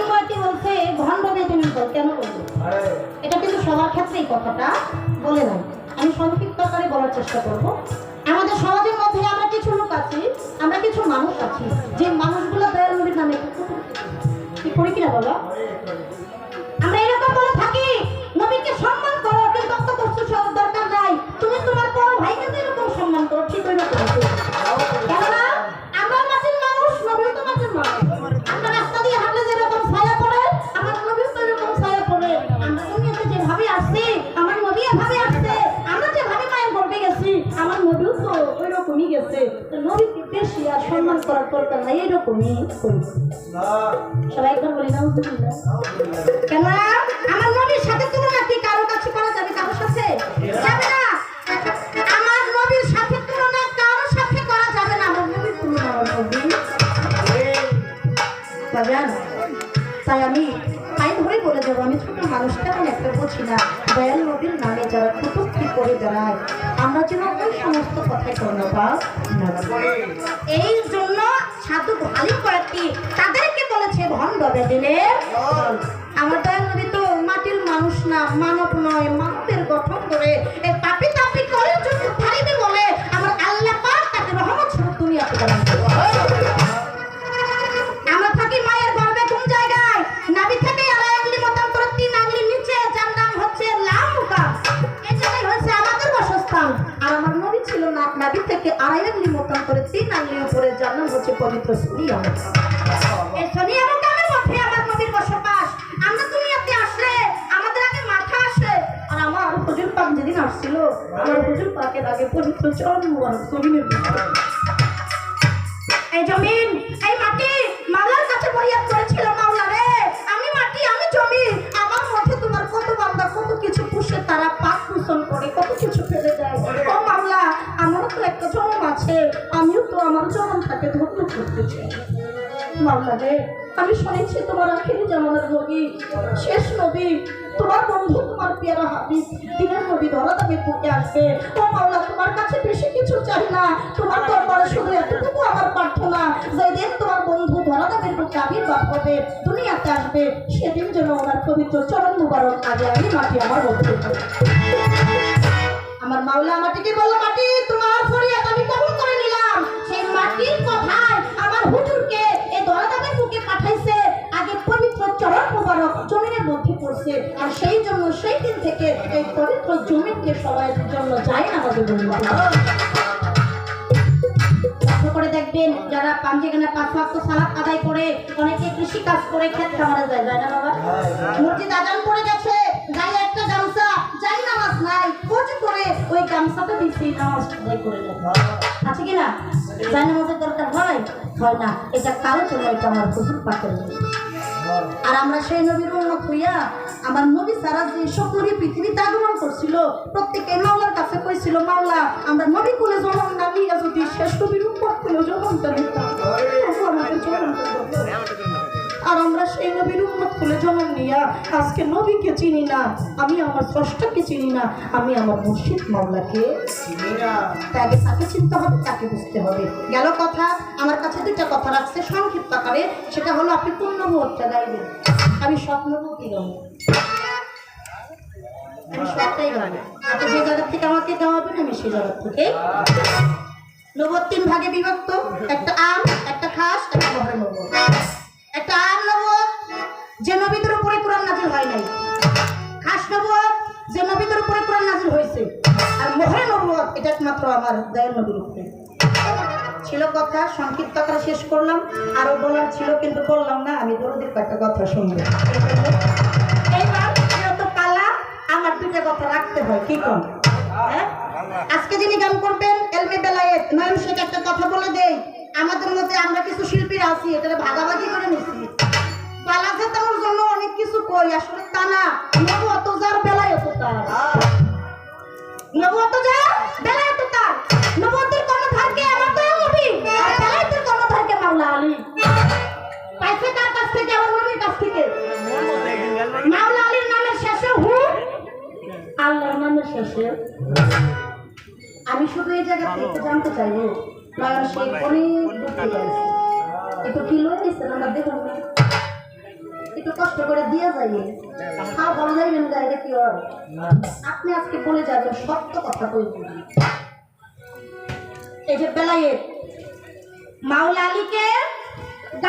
কয়েকটি বলছে ভণ্ড বেদনী বল কেন বলবো, এটা কিন্তু সবার ক্ষেত্রেই কথাটা বলে নাই। আমি সংক্ষিপ্ত আকারে বলার চেষ্টা করব। আমাদের সমাজের মধ্যে আমরা কিছু লোক আছি, আমরা কিছু মানুষ আছি, যে মানুষগুলো দয়াল নবীর নামে কি করি কিনা বলো, আমরা এরকম বলে থাকি নবীকে সম্মান করো, কিন্তু অন্তত দরকার নাই তুমি তোমার বড় ভাইকে তো এরকম সম্মান করো, ঠিক হই না? কেননা আমরা মাটির মানুষ, নবীও তো মাটির মানুষ। আমরা রাস্তা দিয়ে হাঁটলে যেরকম ছায়া পড়ে, আমার নবীও তো এরকম ছায়া পড়ে। আমরা দুনিয়াতে যেভাবে আসছি, আমার নবী এভাবে আসছে। আমরা যেভাবে মায়ের গর্ভে গেছি, আমার নবীও তো ওই রকমই গেছে। নবীকে বেশি আর সম্মান করার দরকার নাই, এইরকমই করি। সবাই একবার বলি না কেন? আমার নবীর সাথে তুলনা কি কারো কাছে করা যাবে? কারোর সাথে যাবে না। আমার নবীর সাথে তুলনা কারোর সাথে করা যাবে না। আমার নবীর তুলনা তাই আমি ধরে বলে যাবো, আমি ছোট মানুষ তেমন একটা বুঝি না। দয়াল নবীর নামে যারা কটূক্তি করে বেড়ায়, আমরা যেন ওই সমস্ত কথায় কর্ণপাত না করি। এই জন্য সাধু ভালো কয়েকটি তাদেরকে বলেছে ভণ্ড বেদিনের দল। আমার দয়াল নবী তো মাটির মানুষ না, মানব নয়, মানবের গঠন করে এই পাপি তাপি করে জন্য পারিবে বলে আমার আল্লাহ পাক তাকে রহমত স্বরূপ দুনিয়াতে দান করেছেন। আমরা থাকি মায়ের গর্ভে কোন জায়গায়? নাভি থেকে আড়াই আঙ্গুলি মতন করে 3 আঙ্গুলি নিচে, যার নাম হচ্ছে লামুকা। এই জায়গায় হচ্ছে আমাদের বাসস্থান। আর আমার নবী ছিল না নাভি থেকে আড়াই আঙ্গুলি মতন করে 3 আঙ্গুলি উপরে, যার নাম হচ্ছে পবিত্র সুরিয়া। এই সুরিয়া মুকামের মধ্যে আমার নবীর বসবাস। আমরা দুনিয়াতে আসলে আমাদের আগে মাথা আসে, আর আমার হুজুর পাক যেদিন আসছিল, আমার হুজুর পাকের আগে পবিত্র চরণ মুবারক জমিনের ভিতরে। এই জমিন, এই মাটি মাওলার কাছে ফরিয়াদ করেছিল, মাওলা রে আমি মাটি, আমি জমি, আমার মধ্যে তোমার কত বান্দা কত কিছু পুষে তারা পাক পোষণ করে, কত কিছু ফেলে দেয়। ও মাওলা, আমারও তো একটা জনম আছে, আমিও তো আমার জনমটাকে ধন্য করতে চাই। মাওলা রে, আমি শুনেছি তোমার আখিরি জামানার নবী, শেষ নবী, তোমার বন্ধু, তোমার পেয়ারা হাবিব দিনের নবী ধরাধামে বুকে আসবে। ও মাওলা, তোমার কাছে বেশি কিছু চাই না, তোমার দরবারে শুধু এতটুকু আমার প্রার্থনা, যেদিন তোমার বন্ধু ধরাধামের বুকে আবির্ভাব হবে, দুনিয়াতে আসবে, সেদিন যেন ওনার পবিত্র চরণ মুবারক আগে আমি মাটি আমার বন্ধু। আমার মাওলা মাটিকে বললো, মাটি তোমার ফরিয়াদ আমি কবুল করে নিলাম। সেই মাটির কথায় আমার হুজুরকে এই ধরাধামের বুকে পাঠাইছে, আগে পবিত্র চরণ মুবারক জমিনের মধ্যে পড়ছে। আর সেই জন্য সেই দিন থেকে এই পবিত্র জমিনকে সবার জন্য যায় না আমাদের বলবো। লক্ষ্য করে দেখবেন, যারা পাঞ্জেখানে 5 ওয়াক্ত সালাত আদায় করে, অনেকে কৃষি কাজ করে খেত খামারে যায়, যায় না বাবা? মসজিদ আজান পড়ে গেছে, গায়ে একটা গামছা, যাই নামাজ নাই, ওযু করে ওই গামছাটা দিছি নামাজ আদায় করে নেয়। আছে কি না? যাই নামাজের দরকার হয় না। এটা কারো জন্য, এটা আমার হুজুর পাকের। আর আমরা সেই নবীর উম্মত হইয়া আমার নবী সারা যে সব নবী পৃথিবীতে আগমন করছিল, প্রত্যেকে মাওলার কাছে কইছিল, মাওলা আমরা নবী কুলে জন্ম না নিয়ে যদি শেষ নবীর উম্মত কুলে জন্মটা নিতাম। আর আমরা সেই নবীর উম্মত কুলে জন্ম নিয়া আজকে নবীকে চিনি না, আমি আমার স্রষ্টাকে চিনি না, আমি আমার মুর্শিদ মাওলাকে চিনি না। তাকে তাকে চিনতে হবে, তাকে বুঝতে হবে। গেল কথা। আমার কাছে 2টা কথা রাখছে সংক্ষিপ্ত আকারে, সেটা হলো আপনি কোন নবুয়তটা গাইবেন। আমি সব নবুয়তই গাবো, আমি সবটাই গাবো। আপনি যে জায়গা থেকে আমাকে গাওয়াবেন, আমি সেই জায়গা থেকে। নবুয়ত 3 ভাগে বিভক্ত, একটা আম, একটা খাস, একটা মহরে নবুয়ত। একটা আম নবুয়ত, যে নবীদের উপরে কোরআন নাযিল হয় নাই। খাস নবুয়ত, যে নবীদের উপরে কোরআন নাযিল হয়েছে। আর মহরে নবুয়ত, এটা একমাত্র আমার দয়াল নবীর উপরে ছিল। কথা সংক্ষিপ্ত আকারে শেষ করলাম, আরো বলার ছিল কিন্তু বললাম না। আমি দরদের একটা কথা শুনবো, এইবার যেহেতু পালা, আমার 2টা কথা রাখতে হয়। কি কোন? আজকে যিনি গান করবেন এলমে বেলায়েত নয়ন শেখ, একটা কথা বলে দেই, আমাদের মধ্যে আমরা কিছু শিল্পীরা আছি, এটা ভাগাভাগি করে নিচ্ছি। পালা জেতানোর জন্য অনেক কিছু কই, আসলে তা না। নবুয়ত যার বেলায়েত তার, নবুয়ত যার বেলায়েত তার। নবুয়তের কর্ণধারকে আমার দয়াল নবী, আর বেলায়েতের কর্ণধারকে মাওলা আলী। পাইছে কার কাছ থেকে? আমার নবীর কাছ থেকে। মাওলা আলীর নামের শেষে হু, আল্লাহর নামের শেষে। আমি শুধু এই জায়গা থেকে জানতে চাইবো, নয়ন শেখ অনেক দূর থেকে আসছে, একটু কি লয়ে নিচ্ছেন আমরা দেখুন। একটু কষ্ট করে দিয়ে যাই খাও ভালো যাইবেন গাড়িটা কি হয় আপনি আজকে বলে যাবেন সত্য কথা কই এই যে বেলায়েত মাওলা আলীকে